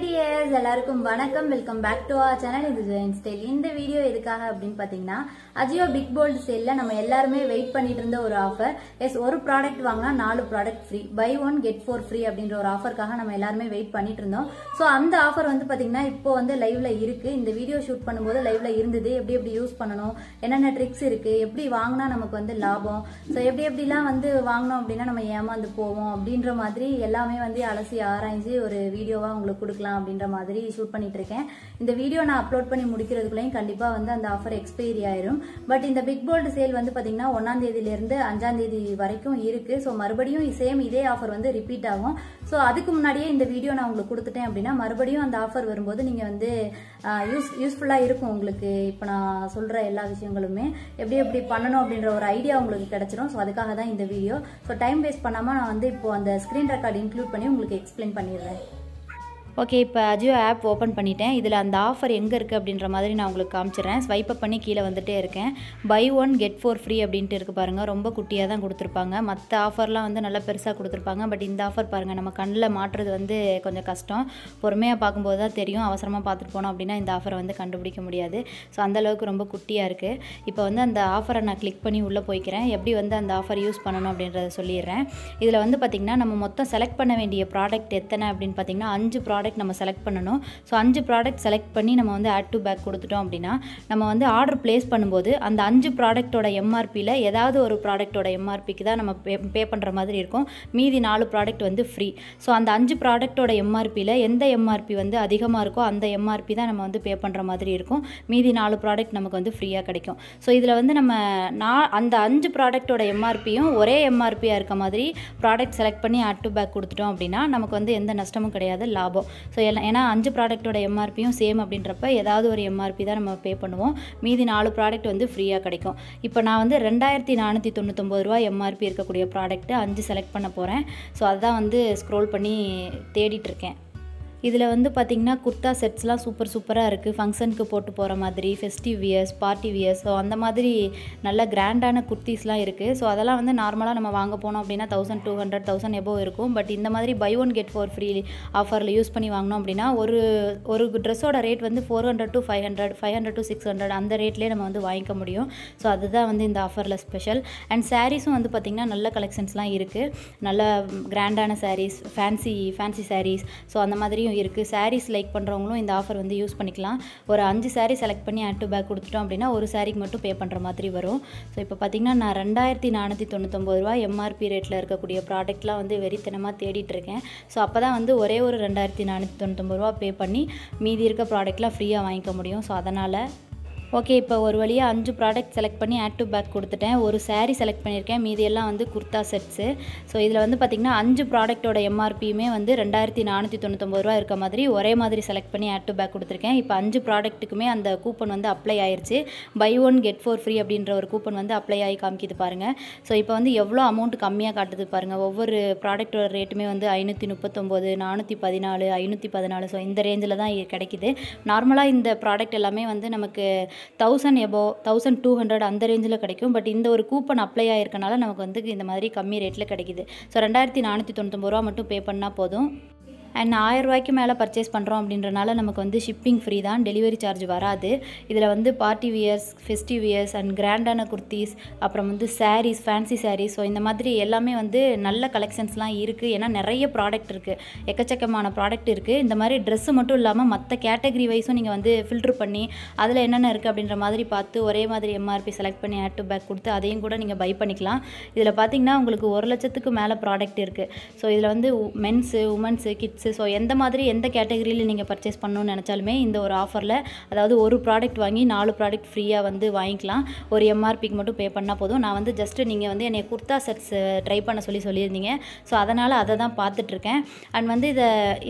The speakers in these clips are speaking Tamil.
டியர்ஸ் எல்லாருக்கும் வணக்கம். Welcome back to our channel Indujha style. இந்த வீடியோ எதுக்காக அப்படின்னு பாத்தீங்கன்னா அஜியோ பிக் போல்ட் சேல்ல நம்ம எல்லாருமே வெயிட் பண்ணிட்டு இருந்த ஒரு ஆஃபர். ஒரு ப்ராடக்ட் வாங்கினா 4 product free, buy 1 get 4 free அப்படின்ற ஒரு ஆஃபருக்காக நம்ம எல்லாருமே வெயிட் பண்ணிட்டு இருந்தோம். ஸோ அந்த ஆஃபர் வந்து பாத்தீங்கன்னா இப்போ வந்து லைவ்ல இருக்கு. இந்த வீடியோ ஷூட் பண்ணும்போது லைவ்ல இருந்தது. எப்படி எப்படி யூஸ் பண்ணணும், என்னென்ன ட்ரிக்ஸ் இருக்கு, எப்படி வாங்கினா நமக்கு வந்து லாபம், ஸோ எப்படி எப்படிலாம் வந்து வாங்கினோம் அப்படின்னா நம்ம ஏமாந்து போவோம் அப்படின்ற மாதிரி எல்லாமே வந்து அலசி ஆராய்ஞ்சு ஒரு வீடியோவா உங்களுக்கு கொடுக்கலாம் அப்படின்ற மாதிரி ஷூட் பண்ணிட்டு இருக்கேன். இந்த வீடியோ நான் அப்லோட் பண்ணி முடிக்கிறதுக்குள்ளேயும் கண்டிப்பா வந்து அந்த ஆஃபர் எக்ஸ்பைரி ஆயிரும். பட் இந்த பிக் போல்ட் சேல் வந்து பாத்தீங்கன்னா 1ஆம் தேதியில இருந்து 5ஆம் தேதி வரைக்கும் இருக்கு. ஸோ மறுபடியும் சேம் இதே ஆஃபர் வந்து ரிப்பீட் ஆகும். ஸோ அதுக்கு முன்னாடியே இந்த வீடியோ நான் உங்களுக்கு கொடுத்துட்டேன் அப்படின்னா மறுபடியும் அந்த ஆஃபர் வரும்போது நீங்க வந்து யூஸ்ஃபுல்லா இருக்கும் உங்களுக்கு. இப்போ நான் சொல்ற எல்லா விஷயங்களுமே எப்படி எப்படி பண்ணணும் அப்படின்ற ஒரு ஐடியா உங்களுக்கு கிடைச்சிடும். ஸோ அதுக்காக தான் இந்த வீடியோ. ஸோ டைம் வேஸ்ட் பண்ணாம நான் வந்து இப்போ அந்த ஸ்கிரீன் ரெக்கார்ட் இன்க்ளூட் பண்ணி உங்களுக்கு எக்ஸ்பிளைன் பண்ணிடுறேன். ஓகே, இப்போ அஜியோ ஆப் ஓப்பன் பண்ணிட்டேன். இதில் அந்த ஆஃபர் எங்கே இருக்குது அப்படின்ற மாதிரி நான் உங்களுக்கு காமிச்சிடுறேன். ஸ்வைப் அப் பண்ணி கீழே வந்துட்டே இருக்கேன். பை 1 கெட் 4 ஃப்ரீ அப்படின்ட்டு இருக்குது பாருங்கள். ரொம்ப குட்டியாக தான் கொடுத்துருப்பாங்க. மற்ற ஆஃபர்லாம் வந்து நல்லா பெருசாக கொடுத்துருப்பாங்க. பட் இந்த ஆஃபர் பாருங்கள், நம்ம கண்ணில் மாட்டுறது வந்து கொஞ்சம் கஷ்டம். பொறுமையாக பார்க்கும்போது தான் தெரியும். அவசரமாக பார்த்துட்டு போனோம் அப்படின்னா இந்த ஆஃபரை வந்து கண்டுபிடிக்க முடியாது. ஸோ அந்தளவுக்கு ரொம்ப குட்டியாக இருக்குது. இப்போ வந்து அந்த ஆஃபரை நான் கிளிக் பண்ணி உள்ளே போய்க்கிறேன். எப்படி வந்து அந்த ஆஃபர் யூஸ் பண்ணணும் அப்படின்றத சொல்லிடுறேன். இதில் வந்து பார்த்திங்கன்னா நம்ம மொத்தம் செலக்ட் பண்ண வேண்டிய ப்ராடக்ட் எத்தனை அப்படின்னு பார்த்திங்கன்னா 5 ப்ராடக்ட் நம்ம செலக்ட் பண்ணணும். ஸோ 5 ப்ராடக்ட் செலக்ட் பண்ணி நம்ம வந்து ஆட் டு பேக் கொடுத்துட்டோம் அப்படின்னா நம்ம வந்து ஆர்டர் பிளேஸ் பண்ணும்போது அந்த 5 ப்ராடக்டோட எம்ஆர்பியில் ஏதாவது ஒரு ப்ராடக்டோட எம்ஆர்பிக்கு தான் நம்ம பே பண்ணுற மாதிரி இருக்கும். மீதி 4 ப்ராடக்ட் வந்து ஃப்ரீ. ஸோ அந்த 5 ப்ராடக்டோட எம்ஆர்பியில் எந்த எம்ஆர்பி வந்து அதிகமாக இருக்கோ அந்த எம்ஆர்பி தான் நம்ம வந்து பே பண்ணுற மாதிரி இருக்கும். மீதி 4 ப்ராடக்ட் நமக்கு வந்து ஃப்ரீயாக கிடைக்கும். ஸோ இதில் வந்து நம்ம அந்த 5 ப்ராடக்டோட எம்ஆர்பியும் ஒரே எம்ஆர்பியாக இருக்க மாதிரி ப்ராடக்ட் செலக்ட் பண்ணி ஆட் டு பேக் கொடுத்துட்டோம் அப்படின்னா நமக்கு வந்து எந்த நஷ்டமும் கிடையாது, லாபம். ஸோ ஏன்னா 5 ப்ராடக்டோட எம்ஆர்பியும் சேம் அப்படின்றப்ப ஏதாவது ஒரு எம்ஆர்பி தான் நம்ம பே பண்ணுவோம். மீதி 4 ப்ராடக்ட் வந்து ஃப்ரீயாக கிடைக்கும். இப்போ நான் வந்து 2499 ரூபா எம்ஆர்பி இருக்கக்கூடிய ப்ராடக்ட்டு 5 செலக்ட் பண்ண போகிறேன். ஸோ அதுதான் வந்து ஸ்க்ரோல் பண்ணி தேடிட்டுருக்கேன். இதில் வந்து பார்த்திங்கன்னா குர்த்தா செட்ஸ்லாம் சூப்பராக இருக்குது. ஃபங்க்ஷனுக்கு போட்டு போகிற மாதிரி, festive wears, party wears, so அந்த மாதிரி நல்ல கிராண்டான குர்த்திஸ்லாம் இருக்குது. ஸோ அதெல்லாம் வந்து நார்மலாக நம்ம வாங்க போனோம் அப்படின்னா 1200 1000 எபோவ் இருக்கும். பட் இந்த மாதிரி பை 1 கெட் 4 ஃப்ரீ ஆஃபரில் யூஸ் பண்ணி வாங்கினோம் அப்படின்னா ஒரு ட்ரெஸ்ஸோட ரேட் வந்து 400 to 500 500 to 600 அந்த ரேட்லேயே நம்ம வந்து வாங்கிக்க முடியும். ஸோ அதுதான் வந்து இந்த ஆஃபரில் ஸ்பெஷல். அண்ட் சாரீஸும் வந்து பார்த்திங்கன்னா நல்ல கலெக்ஷன்ஸ்லாம் இருக்குது. நல்ல கிராண்டான சாரீஸ், ஃபேன்சி சாரீஸ், ஸோ அந்த மாதிரியும் இருக்குது. சாரீஸ் லைக் பண்ணுறவங்களும் இந்த ஆஃபர் வந்து யூஸ் பண்ணிக்கலாம். ஒரு 5 சாரீ செலக்ட் பண்ணி ஆட் டு பேக் கொடுத்துட்டோம் அப்படின்னா ஒரு சாரீக்கு மட்டும் பே பண்ணுற மாதிரி வரும். ஸோ இப்போ பார்த்திங்கன்னா நான் 2499 ரூபா எம்ஆர்பி ரேட்டில் இருக்கக்கூடிய ப்ராடக்ட்லாம் வந்து வெறித்தனமாக தேடிட்டு இருக்கேன். ஸோ அப்போ தான் வந்து ஒரே ஒரு 2499 ரூபா பே பண்ணி மீதி இருக்க ப்ராடக்ட்லாம் ஃப்ரீயாக வாங்கிக்க முடியும். ஸோ அதனால் ஓகே, இப்போ ஒரு வழியாக 5 ப்ராடக்ட் செலக்ட் பண்ணி ஆட் டு பேக் கொடுத்துட்டேன். ஒரு சாரீ செலக்ட் பண்ணியிருக்கேன். மீதி எல்லாம் வந்து குர்த்தா செட்ஸு. ஸோ இதில் வந்து பார்த்திங்கன்னா 5 ப்ராடக்டோட எம்ஆர்பியுமே வந்து 2499 ரூபா இருக்க மாதிரி ஒரே மாதிரி செலக்ட் பண்ணி ஆட் டு பேக் கொடுத்துருக்கேன். இப்போ 5 ப்ராடக்ட்டுக்குமே அந்த கூப்பன் வந்து அப்ளை ஆயிடுச்சு. பை 1 கெட் 4 ஃப்ரீ அப்படின்ற ஒரு கூப்பன் வந்து அப்ளை ஆகி காமிக்கிது பாருங்கள். ஸோ இப்போ வந்து எவ்வளோ அமௌண்ட் கம்மியாக காட்டுது பாருங்கள். ஒவ்வொரு ப்ராடக்டோட ரேட்டுமே வந்து 539 414 514. ஸோ இந்த ரேஞ்சில் தான் கிடைக்கிது. நார்மலாக இந்த ப்ராடக்ட் எல்லாமே வந்து நமக்கு 1000 எபோவ் 1200 அந்த ரேஞ்சில் கிடைக்கும். பட் இந்த ஒரு கூப்பன் அப்ளை ஆகிருக்கனால நமக்கு வந்து இந்த மாதிரி கம்மி ரேட்டில் கிடைக்கிது. ஸோ 2499 ரூபா மட்டும் பே பண்ணால் போதும். அண்ட் 1000 ரூபாய்க்கு மேலே பர்ச்சேஸ் பண்ணுறோம் அப்படின்றனால நமக்கு வந்து ஷிப்பிங் ஃப்ரீ தான், டெலிவரி சார்ஜ் வராது. இதில் வந்து party wears, festive wears and கிராண்டான குர்த்திஸ், அப்புறம் வந்து சாரீஸ், ஃபேன்சி சாரீஸ், ஸோ இந்த மாதிரி எல்லாமே வந்து நல்ல கலெக்ஷன்ஸ்லாம் இருக்குது. ஏன்னா நிறைய ப்ராடக்ட் இருக்குது, எக்கச்சக்கமான ப்ராடக்ட் இருக்குது. இந்த மாதிரி ட்ரெஸ்ஸு மட்டும் இல்லாமல் மற்ற கேட்டகரி வைஸும் நீங்கள் வந்து ஃபில்ட்ரு பண்ணி அதில் என்னென்ன இருக்குது அப்படின்ற மாதிரி பார்த்து ஒரே மாதிரி எம்ஆர்பி செலக்ட் பண்ணி ஆட் டு பேக் கொடுத்து அதையும் கூட நீங்கள் பை பண்ணிக்கலாம். இதில் பார்த்திங்கன்னா உங்களுக்கு 1 லட்சத்துக்கு மேலே ப்ராடக்ட் இருக்குது. ஸோ இதில் வந்து மென்ஸு, உமன்ஸு, கிட்ஸ், ஸோ எந்த மாதிரி எந்த கேட்டகரியில் நீங்கள் பர்ச்சேஸ் பண்ணணும்னு நினச்சாலுமே இந்த ஒரு ஆஃபரில், அதாவது ஒரு ப்ராடக்ட் வாங்கி 4 ப்ராடக்ட் ஃப்ரீயாக வந்து வாங்கிக்கலாம். ஒரு எம்ஆர்பிக்கு மட்டும் பே பண்ணால் போதும். நான் வந்து ஜஸ்ட்டு நீங்கள் வந்து என்னை குர்த்தா செட்ஸ் ட்ரை பண்ண சொல்லியிருந்தீங்க. ஸோ அதனால் அதை தான் பார்த்துட்ருக்கேன். அண்ட் வந்து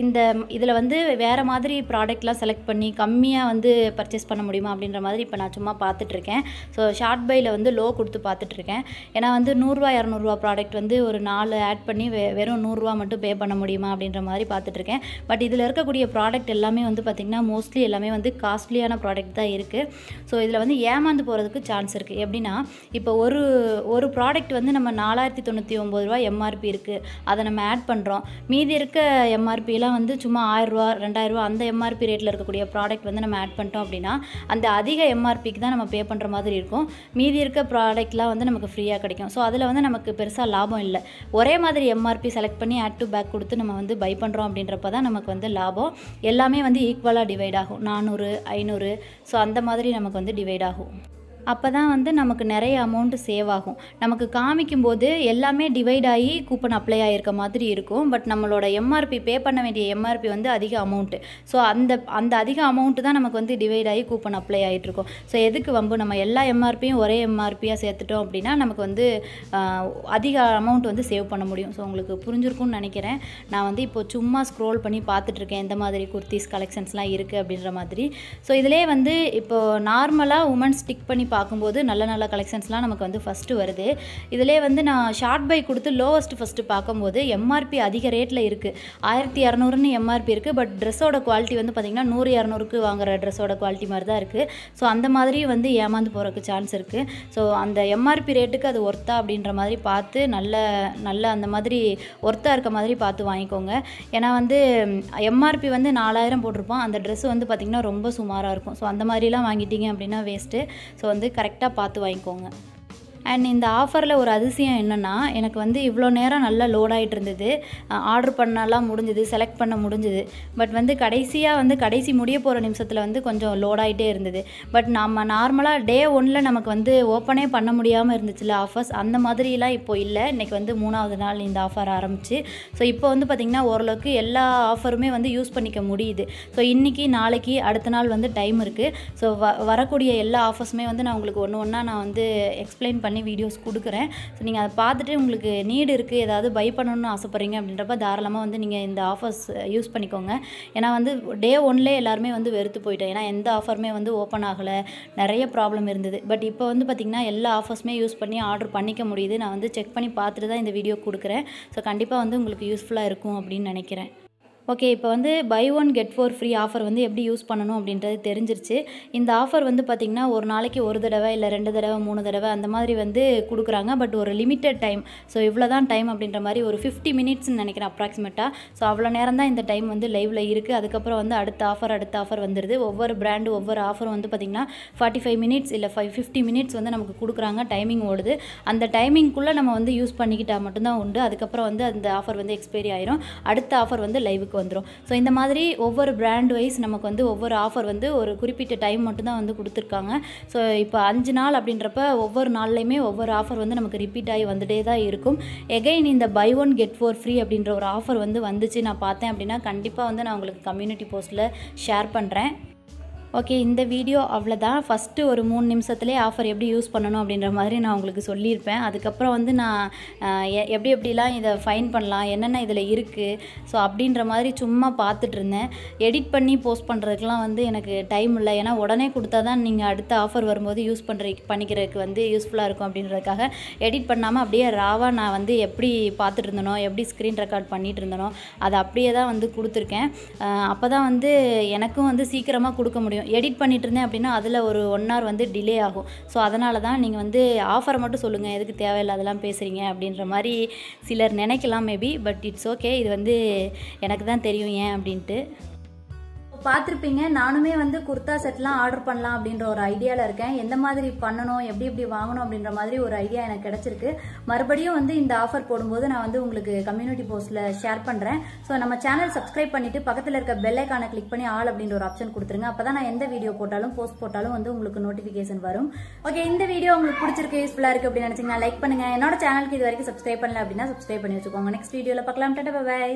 இதில் வந்து வேறு மாதிரி ப்ராடக்ட்லாம் செலக்ட் பண்ணி கம்மியாக வந்து பர்ச்சேஸ் பண்ண முடியுமா அப்படின்ற மாதிரி இப்போ நான் சும்மா பார்த்துட்ருக்கேன். ஸோ ஷார்ட் பையில் வந்து லோ கொடுத்து பார்த்துட்ருக்கேன். ஏன்னா வந்து 100 ரூபா 200 ரூபா ப்ராடக்ட் வந்து ஒரு 4 ஆட் பண்ணி வெறும் 100 ரூபா மட்டும் பே பண்ண முடியுமா அப்படின்ற மாதிரி பார்த்து பார்த்துட்டு இருக்கேன். பட் இதில் இருக்கக்கூடிய ப்ராடக்ட் எல்லாமே வந்து பார்த்திங்கன்னா மோஸ்ட்லி எல்லாமே வந்து காஸ்ட்லியான ப்ராடக்ட் தான் இருக்குது. ஸோ இதில் வந்து ஏமாந்து போகிறதுக்கு சான்ஸ் இருக்குது. எப்படின்னா இப்போ ஒரு ப்ராடக்ட் வந்து நம்ம 4099 ரூபா எம்ஆர்பி இருக்குது, அதை நம்ம ஆட் பண்ணுறோம். மீதி இருக்க எம்ஆர்பிலாம் வந்து சும்மா 1000 ரூபா 2000 ரூபா அந்த எம்ஆர்பி ரேட்டில் இருக்கக்கூடிய ப்ராடக்ட் வந்து நம்ம ஆட் பண்ணிட்டோம் அப்படின்னா அந்த அதிக எம்ஆர்பிக்கு தான் நம்ம பே பண்ணுற மாதிரி இருக்கும். மீதி இருக்க ப்ராடக்ட்லாம் வந்து நமக்கு ஃப்ரீயாக கிடைக்கும். ஸோ அதில் வந்து நமக்கு பெருசாக லாபம் இல்லை. ஒரே மாதிரி எம்ஆர்பி செலக்ட் பண்ணி ஆட் டு பேக் கொடுத்து நம்ம வந்து பை பண்ணுறோம் அப்படின்றப்ப தான் நமக்கு வந்து லாபம். எல்லாமே வந்து ஈக்குவலாக டிவைட் ஆகும். 400 500 ஸோ அந்த மாதிரி நமக்கு வந்து டிவைட் ஆகும். அப்போ தான் வந்து நமக்கு நிறைய அமௌண்ட்டு சேவ் ஆகும். நமக்கு காமிக்கும்போது எல்லாமே டிவைட் ஆகி கூப்பன் அப்ளை ஆகிருக்க மாதிரி இருக்கும். பட் நம்மளோட எம்ஆர்பி பே பண்ண வேண்டிய எம்ஆர்பி வந்து அதிக அமௌண்ட்டு. ஸோ அந்த அதிக அமௌண்ட்டு தான் நமக்கு வந்து டிவைட் ஆகி கூப்பன் அப்ளை ஆகிட்ருக்கும். ஸோ எதுக்கு வம்பு, நம்ம எல்லா எம்ஆர்பியும் ஒரே எம்ஆர்பியாக சேர்த்துட்டோம் அப்படின்னா நமக்கு வந்து அதிக அமௌண்ட் வந்து சேவ் பண்ண முடியும். ஸோ உங்களுக்கு புரிஞ்சிருக்கும்னு நினைக்கிறேன். நான் வந்து இப்போ சும்மா ஸ்க்ரோல் பண்ணி பார்த்துட்ருக்கேன் எந்த மாதிரி குர்த்திஸ் கலெக்ஷன்ஸ்லாம் இருக்குது அப்படின்ற மாதிரி. ஸோ இதிலே வந்து இப்போது நார்மலாக உமன்ஸ் ஸ்டிக் பண்ணி பார்க்கும்போது நல்ல நல்ல கலெக்ஷன்ஸ்லாம் நமக்கு வந்து ஃபஸ்ட்டு வருது. இதிலே வந்து நான் ஷார்ட் பை கொடுத்து லோவஸ்ட் ஃபஸ்ட்டு பார்க்கும்போது எம்ஆர்பி அதிக ரேட்டில் இருக்குது. 1200ன்னு எம்ஆர்பி இருக்குது. பட் ட்ரெஸ்ஸோட குவாலிட்டி வந்து பார்த்திங்கன்னா 100-200க்கு வாங்குற ட்ரெஸ்ஸோட குவாலிட்டி மாதிரி தான் இருக்குது. ஸோ அந்த மாதிரி வந்து ஏமாந்து போகிறதுக்கு சான்ஸ் இருக்குது. ஸோ அந்த எம்ஆர்பி ரேட்டுக்கு அது ஒர்த்தா அப்படின்ற மாதிரி பார்த்து நல்ல அந்த மாதிரி ஒர்த்தாக இருக்க மாதிரி பார்த்து வாங்கிக்கோங்க. ஏன்னா வந்து எம்ஆர்பி வந்து 4000 போட்டிருப்போம், அந்த ட்ரெஸ் வந்து பார்த்திங்கன்னா ரொம்ப சுமாராக இருக்கும். ஸோ அந்த மாதிரிலாம் வாங்கிட்டீங்க அப்படின்னா வேஸ்ட்டு. ஸோ வந்து கரெக்டாக பார்த்து வாங்கிக்கோங்க. அண்ட் இந்த ஆஃபரில் ஒரு அதிசயம் என்னென்னா, எனக்கு வந்து இவ்வளோ நேரம் நல்லா லோட் ஆகிட்டு இருந்தது, ஆர்டர் பண்ணலாம் முடிஞ்சுது, செலக்ட் பண்ண முடிஞ்சுது. பட் வந்து கடைசி முடிய போகிற நிமிஷத்தில் வந்து கொஞ்சம் லோட் ஆகிட்டே இருந்தது. பட் நம்ம நார்மலாக டே 1ல் நமக்கு வந்து ஓப்பனே பண்ண முடியாமல் இருந்துச்சுல ஆஃபர்ஸ், அந்த மாதிரிலாம் இப்போ இல்லை. இன்றைக்கி வந்து 3வது நாள் இந்த ஆஃபர் ஆரம்பிச்சு. ஸோ இப்போ வந்து பார்த்திங்கன்னா ஓரளவுக்கு எல்லா ஆஃபருமே வந்து யூஸ் பண்ணிக்க முடியுது. ஸோ இன்றைக்கி நாளைக்கு அடுத்த நாள் வந்து டைம் இருக்குது. ஸோ வரக்கூடிய எல்லா ஆஃபர்ஸுமே வந்து நான் உங்களுக்கு ஒன்று ஒன்றா நான் வந்து எக்ஸ்பிளைன் பண்ணி வீடியோஸ் கொடுக்குறேன். ஸோ நீங்கள் அதை பார்த்துட்டு உங்களுக்கு நீடு இருக்குது, ஏதாவது பை பண்ணணும்னு ஆசைப்பட்றீங்க அப்படின்றப்ப தாராளமாக வந்து நீங்கள் இந்த ஆஃபர்ஸ் யூஸ் பண்ணிக்கோங்க. ஏன்னா வந்து டே 1லே எல்லாருமே வந்து வெறுத்து போயிட்டேன். ஏன்னா எந்த ஆஃபருமே வந்து ஓப்பன் ஆகலை, நிறைய ப்ராப்ளம் இருந்தது. பட் இப்போ வந்து பார்த்திங்கன்னா எல்லா ஆஃபர்ஸுமே யூஸ் பண்ணி ஆர்டர் பண்ணிக்க முடியுது. நான் வந்து செக் பண்ணி பார்த்துட்டு தான் இந்த வீடியோ கொடுக்குறேன். ஸோ கண்டிப்பாக வந்து உங்களுக்கு யூஸ்ஃபுல்லாக இருக்கும் அப்படின்னு நினைக்கிறேன். ஓகே, இப்போ வந்து பை 1 கெட் 4 ஃப்ரீ ஆஃபர் வந்து எப்படி யூஸ் பண்ணணும் அப்படின்றது தெரிஞ்சிருச்சு. இந்த ஆஃபர் வந்து பார்த்திங்கன்னா ஒரு நாளைக்கு ஒரு தடவை இல்லை 2 தடவை 3 தடவை அந்த மாதிரி வந்து கொடுக்குறாங்க. பட் ஒரு லிமிட்டட் டைம். ஸோ இவ்வளோ தான் டைம் அப்படின்ற மாதிரி ஒரு 50 மினிட்ஸ்ன்னு நினைக்கிறேன் அப்ராக்சிமேட்டாக. ஸோ அவ்வளோ நேரம் தான் இந்த டைம் வந்து லைவில் இருக்குது. அதுக்கப்புறம் வந்து அடுத்த ஆஃபர் வந்துடுது. ஒவ்வொரு பிராண்டு ஒவ்வொரு ஆஃபரும் வந்து பார்த்திங்கன்னா 45 மினிட்ஸ் இல்லை 50 மினிட்ஸ் வந்து நமக்கு கொடுக்குறாங்க. டைமிங் ஓடுது. அந்த டைமிங்குள்ளே நம்ம வந்து யூஸ் பண்ணிக்கிட்டால் மட்டும்தான் உண்டு. அதுக்கப்புறம் வந்து அந்த ஆஃபர் வந்து எக்ஸ்பைரி ஆயிரும். அடுத்த ஆஃபர் வந்து லைவுக்கு வந்துடும். ஸோ இந்த மாதிரி ஒவ்வொரு பிராண்ட் வைஸ் நமக்கு வந்து ஒவ்வொரு ஆஃபர் வந்து ஒரு குறிப்பிட்ட டைம் மட்டும்தான் வந்து கொடுத்துருக்காங்க. ஸோ இப்போ 5 நாள் அப்படின்றப்ப ஒவ்வொரு நாள்லையுமே ஒவ்வொரு ஆஃபர் வந்து நமக்கு ரிப்பீட் ஆகி வந்துட்டே தான் இருக்கும். எகைன் இந்த பை 1 கெட் 4 ஃப்ரீ அப்படின்ற ஒரு ஆஃபர் வந்து வந்துச்சு நான் பார்த்தேன் அப்படின்னா கண்டிப்பாக வந்து நான் உங்களுக்கு கம்யூனிட்டி போஸ்ட்டில் ஷேர் பண்ணுறேன். ஓகே, இந்த வீடியோ அவ்வளோதான். ஃபஸ்ட்டு ஒரு 3 நிமிஷத்துலேயே ஆஃபர் எப்படி யூஸ் பண்ணணும் அப்படின்ற மாதிரி நான் உங்களுக்கு சொல்லியிருப்பேன். அதுக்கப்புறம் வந்து நான் எப்படிலாம் இதை ஃபைன் பண்ணலாம், என்னென்ன இதில் இருக்குது, ஸோ அப்படின்ற மாதிரி சும்மா பார்த்துட்டு இருந்தேன். எடிட் பண்ணி போஸ்ட் பண்ணுறதுக்குலாம் வந்து எனக்கு டைம் இல்லை. ஏன்னா உடனே கொடுத்தா தான் நீங்கள் அடுத்த ஆஃபர் வரும்போது பண்ணிக்கிறதுக்கு வந்து யூஸ்ஃபுல்லாக இருக்கும் அப்படின்றதுக்காக எடிட் பண்ணாமல் அப்படியே ராவாக நான் வந்து எப்படி பார்த்துட்டு இருந்தனோ, எப்படி ஸ்க்ரீன் ரெக்கார்ட் பண்ணிகிட்டு இருந்தனோ அதை அப்படியே தான் வந்து கொடுத்துருக்கேன். அப்போ தான் வந்து எனக்கும் வந்து சீக்கிரமாக கொடுக்க முடியும். எடிட் பண்ணிட்டு இருந்தேன் அப்படின்னா அதில் ஒரு 1 hour வந்து டிலே ஆகும். ஸோ அதனால தான் நீங்கள் வந்து ஆஃபரை மட்டும் சொல்லுங்கள், எதுக்கு தேவையில்லாதெல்லாம் பேசுகிறீங்க அப்படின்ற மாதிரி சிலர் நினைக்கலாம் மேபி. பட் இட்ஸ் ஓகே, இது வந்து எனக்கு தான் தெரியும் ஏன் அப்படின்ட்டு. பார்த்துருப்பீங்க, நானுமே வந்து குர்தா செட்லாம் ஆர்டர் பண்ணலாம் அப்படின்ற ஒரு ஐடியாவில் இருக்கேன். எந்த மாதிரி பண்ணணும், எப்படி வாங்கணும் அப்படின்ற மாதிரி ஒரு ஐடியா எனக்கு கிடைச்சிருக்கு. மறுபடியும் வந்து இந்த ஆஃபர் போடும்போது நான் வந்து உங்களுக்கு கம்யூனிட்டி போஸ்ட்டில் ஷேர் பண்ணுறேன். ஸோ நம்ம சேனல் சப்ஸ்கிரைப் பண்ணிட்டு பக்கத்தில் இருக்க பெல் ஐக்கானை கிளிக் பண்ணி ஆல் அப்படின்ற ஒரு ஆப்ஷன் கொடுத்துருங்க. அப்போ தான் நான் எந்த வீடியோ போட்டாலும் போஸ்ட் போட்டாலும் வந்து உங்களுக்கு நோட்டிஃபிகேஷன் வரும். ஓகே, இந்த வீடியோ உங்களுக்கு பிடிச்சிருக்கு, யூஸ்ஃபுல்லாக இருக்குது அப்படின்னு நினச்சிங்கன்னா லைக் பண்ணுங்கள். என்னோட சேனலுக்கு இது வரைக்கும் சப்ஸ்கிரைப் பண்ணல அப்படின்னா சப்ஸ்கிரைப் பண்ணி வச்சுக்கோங்க. நெக்ஸ்ட் வீடியோவில் பார்க்கலாம். டாடா, பை.